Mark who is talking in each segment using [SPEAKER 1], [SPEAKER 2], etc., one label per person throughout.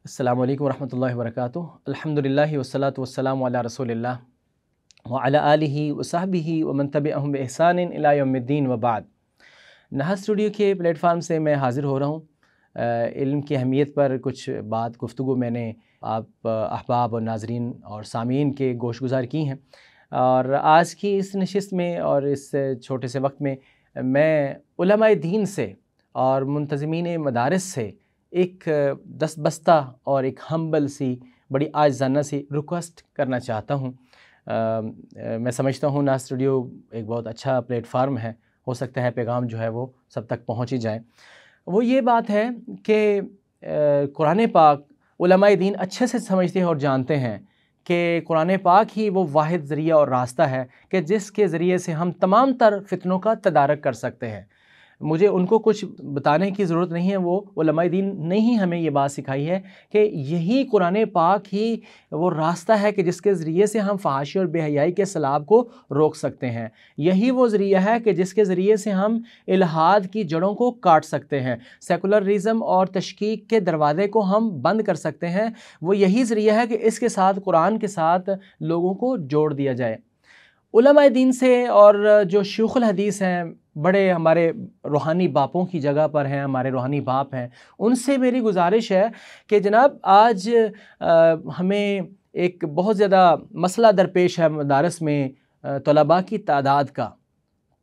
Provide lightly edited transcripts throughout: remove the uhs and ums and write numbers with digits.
[SPEAKER 1] अस्सलामु अलैकुम वरहमतुल्लाहि वबरकातुहू। अल्हम्दुलिल्लाहि वस्सलातु वस्सलामु अला रसूलिल्लाह व अला आलिहि व सहबिहि व मन तबिअहुम बि इहसानिन इला यौमिद्दीन व बाद। नहज स्टूडियो के प्लेटफार्म से मैं हाज़िर हो रहा हूँ। इल्म की अहमियत पर कुछ बात गुफ्तगू मैंने आप अहबाब और नाज़रीन और सामीन के गोश गुज़ार की हैं, और आज की इस नशिस्त में और इस छोटे से वक्त में मैं उलमाए दीन से और मुंतज़मीन मदारिस से एक दस्तबस्ता और एक हम्बल सी बड़ी आजिज़ाना सी रिक्वेस्ट करना चाहता हूँ। मैं समझता हूँ नाज़ स्टूडियो एक बहुत अच्छा प्लेटफार्म है, हो सकता है पैगाम जो है वो सब तक पहुँच ही जाए। वो ये बात है कि कुरान पाक उलमाए दीन अच्छे से समझते हैं और जानते हैं कि कुरान पाक ही वो वाहिद ज़रिया और रास्ता है कि जिसके ज़रिए से हम तमाम तर फितनों का तदारक कर सकते हैं। मुझे उनको कुछ बताने की ज़रूरत नहीं है, वो उलमाए दीन ने ही हमें ये बात सिखाई है कि यही कुरान पाक ही वो रास्ता है कि जिसके ज़रिए से हम फ़हाशी और बेहयाई के सैलाब को रोक सकते हैं। यही वो ज़रिया है कि जिसके ज़रिए से हम इल्हाद की जड़ों को काट सकते हैं, सेकुलरिज़म और तशकीक के दरवाज़े को हम बंद कर सकते हैं। वो यही ज़रिया है कि इसके साथ कुरान के साथ लोगों को जोड़ दिया जाए। उलमाए दीन से और जो शयूख़ुल हदीस हैं, बड़े हमारे रूहानी बापों की जगह पर हैं, हमारे रूहानी बाप हैं, उनसे मेरी गुजारिश है कि जनाब आज हमें एक बहुत ज़्यादा मसला दरपेश है मदारस में तलबा की तादाद का।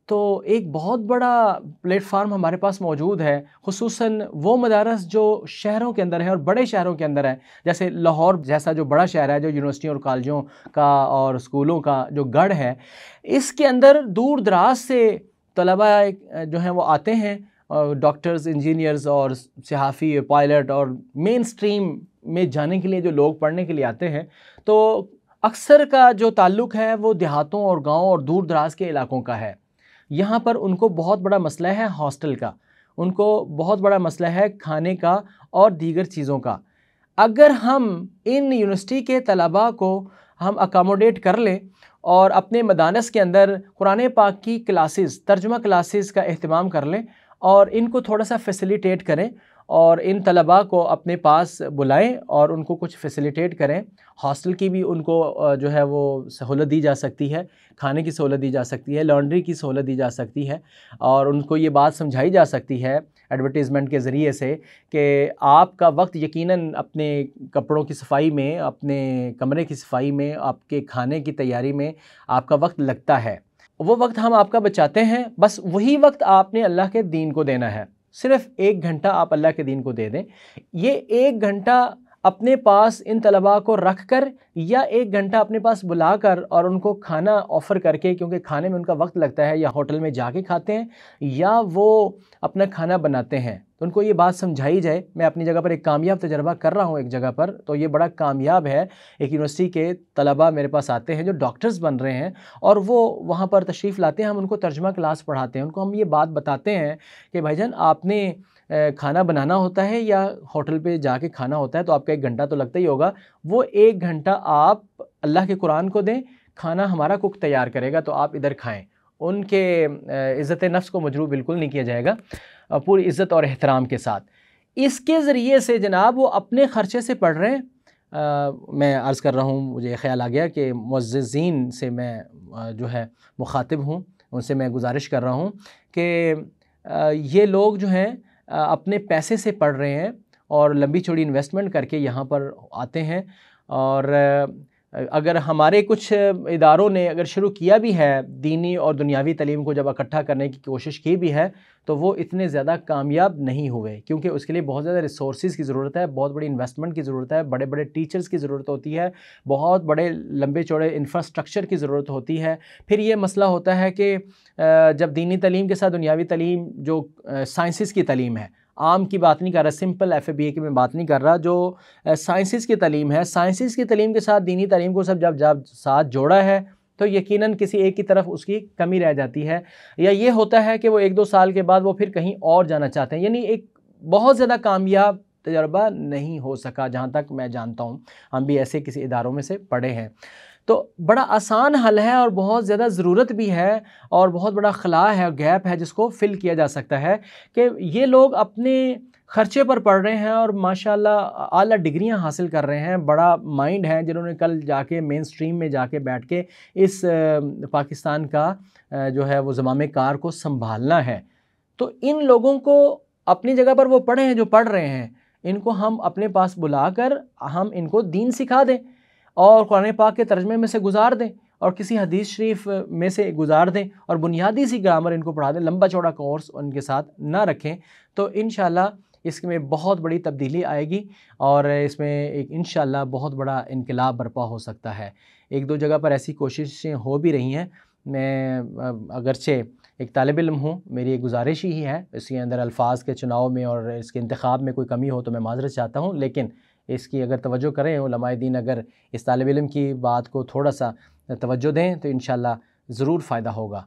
[SPEAKER 1] तो एक बहुत बड़ा प्लेटफार्म हमारे पास मौजूद है, खुसूसन वो मदारस जो शहरों के अंदर है और बड़े शहरों के अंदर है, जैसे लाहौर जैसा जो बड़ा शहर है, जो यूनिवर्सिटियों और कॉलेजों का और स्कूलों का जो गढ़ है, इसके अंदर दूर दराज से तलबा जो हैं वो आते हैं, डॉक्टर्स, इंजीनियर्स और सहाफ़ी, पायलट और मेन स्ट्रीम में जाने के लिए जो लोग पढ़ने के लिए आते हैं, तो अक्सर का जो ताल्लुक़ है वो देहातों और गाँव और दूर दराज के इलाकों का है। यहाँ पर उनको बहुत बड़ा मसला है हॉस्टल का, उनको बहुत बड़ा मसला है खाने का और दीगर चीज़ों का। अगर हम इन यूनिवर्सिटी के तलबा को हम अकोमोडेट कर लें और अपने मदारस के अंदर कुरान पाक की क्लासेस, तर्जुमा क्लासेस का एहतमाम कर लें और इनको थोड़ा सा फैसिलिटेट करें और इन तलबा को अपने पास बुलाएं और उनको कुछ फैसिलिटेट करें। हॉस्टल की भी उनको जो है वो सहूलत दी जा सकती है, खाने की सहूलत दी जा सकती है, लॉन्ड्री की सहूलत दी जा सकती है, और उनको ये बात समझाई जा सकती है एडवर्टीज़मेंट के ज़रिए से कि आपका वक्त यकीनन अपने कपड़ों की सफाई में, अपने कमरे की सफाई में, आपके खाने की तैयारी में आपका वक्त लगता है। वो वक्त हम आपका बचाते हैं, बस वही वक्त आपने अल्लाह के दीन को देना है। सिर्फ़ 1 घंटा आप अल्लाह के दीन को दे दें। ये 1 घंटा अपने पास इन तलबा को रख कर या 1 घंटा अपने पास बुलाकर और उनको खाना ऑफ़र करके, क्योंकि खाने में उनका वक्त लगता है, या होटल में जाके खाते हैं या वो अपना खाना बनाते हैं, तो उनको ये बात समझाई जाए। मैं अपनी जगह पर एक कामयाब तजर्बा कर रहा हूँ एक जगह पर, तो ये बड़ा कामयाब है। एक यूनिवर्सिटी के तलबा मेरे पास आते हैं जो डॉक्टर्स बन रहे हैं, और वो वहाँ पर तशरीफ़ लाते हैं, हम उनको तर्जुमा क्लास पढ़ाते हैं। उनको हम ये बात बताते हैं कि भाईजान आपने खाना बनाना होता है या होटल पे जाके खाना होता है, तो आपका 1 घंटा तो लगता ही होगा। वो 1 घंटा आप अल्लाह के कुरान को दें, खाना हमारा कुक तैयार करेगा, तो आप इधर खाएं। उनके इज़्ज़त नफ्स को मजरूह बिल्कुल नहीं किया जाएगा, पूरी इज़्ज़त और एहतराम के साथ। इसके ज़रिए से जनाब वो अपने ख़र्चे से पढ़ रहे हैं। मैं अर्ज़ कर रहा हूँ, मुझे ख़याल आ गया कि मुअज़्ज़िज़ीन से मैं जो है मुखातिब हूँ, उनसे मैं गुजारिश कर रहा हूँ कि ये लोग जो हैं अपने पैसे से पढ़ रहे हैं और लंबी चौड़ी इन्वेस्टमेंट करके यहाँ पर आते हैं। और अगर हमारे कुछ इदारों ने अगर शुरू किया भी है, दीनी और दुनियावी तालीम को जब इकट्ठा करने की कोशिश की भी है, तो वो इतने ज़्यादा कामयाब नहीं हुए, क्योंकि उसके लिए बहुत ज़्यादा रिसोर्सेज़ की ज़रूरत है, बहुत बड़ी इन्वेस्टमेंट की ज़रूरत है, बड़े बड़े टीचर्स की ज़रूरत होती है, बहुत बड़े लंबे चौड़े इंफ्रास्ट्रक्चर की ज़रूरत होती है। फिर ये मसला होता है कि जब दीनी तालीम के साथ दुनियावी तालीम, जो साइंसेस की तालीम है, आम की बात नहीं कर रहा, सिंपल FABA की मैं बात नहीं कर रहा, जो साइंसेस की तालीम है, साइंसेस की तालीम के साथ दीनी तालीम को सब जब साथ जोड़ा है, तो यकीनन किसी एक की तरफ उसकी कमी रह जाती है, या ये होता है कि वो 1-2 साल के बाद वो फिर कहीं और जाना चाहते हैं। यानी एक बहुत ज़्यादा कामयाब तजर्बा नहीं हो सका, जहाँ तक मैं जानता हूँ। हम भी ऐसे किसी इदारों में से पढ़े हैं। तो बड़ा आसान हल है और बहुत ज़्यादा ज़रूरत भी है, और बहुत बड़ा खला है और गैप है जिसको फ़िल किया जा सकता है कि ये लोग अपने خرچے پر پڑھ رہے ہیں اور ماشاءاللہ اعلیٰ ڈگریاں حاصل کر رہے ہیں، بڑا مائنڈ ہے، جنہوں نے کل جا کے مین سٹریم میں جا کے بیٹھ کے اس پاکستان کا جو ہے وہ زمام کار کو سنبھالنا ہے۔ تو ان لوگوں کو اپنی جگہ پر وہ پڑھے ہیں جو پڑھ رہے ہیں، ان کو ہم اپنے پاس بلا کر ہم ان کو دین سکھا دیں اور قرآن پاک کے ترجمے میں سے گزار دیں اور کسی حدیث شریف میں سے گزار دیں اور بنیادی سی گرامر ان کو پڑھا دیں، لمبا چوڑا کورس ان کے ساتھ نہ رکھیں، تو انشاءاللہ اس میں بہت بڑی تبدیلی آئے گی اور اس میں ایک انشاءاللہ بہت بڑا انقلاب برپا ہو سکتا ہے۔ ایک دو جگہ پر ایسی کوششیں ہو بھی رہی ہیں۔ میں اگرچہ ایک طالب علم ہوں، میری ایک گزارش ہی ہے، اس کے اندر الفاظ کے چناؤ میں اور اس کے انتخاب میں کوئی کمی ہو تو میں معذرت چاہتا ہوں، لیکن اس کی اگر توجہ کریں، علماء دین اگر اس طالب علم کی بات کو تھوڑا سا توجہ دیں تو انشاءاللہ ضرور فائدہ ہوگا۔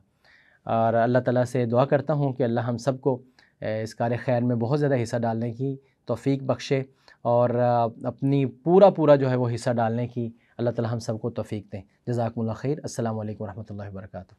[SPEAKER 1] اور اللہ تعالیٰ سے دعا کرتا ہوں کہ اللہ ہم سب کو اس کار خیر میں بہت زیادہ حصہ ڈالنے کی توفیق بخشے اور اپنی پورا جو ہے وہ حصہ ڈالنے کی اللہ تعالیٰ ہم سب کو توفیق دیں۔ جزاکم اللہ خیر۔ السلام علیکم ورحمۃ اللہ وبرکاتہ۔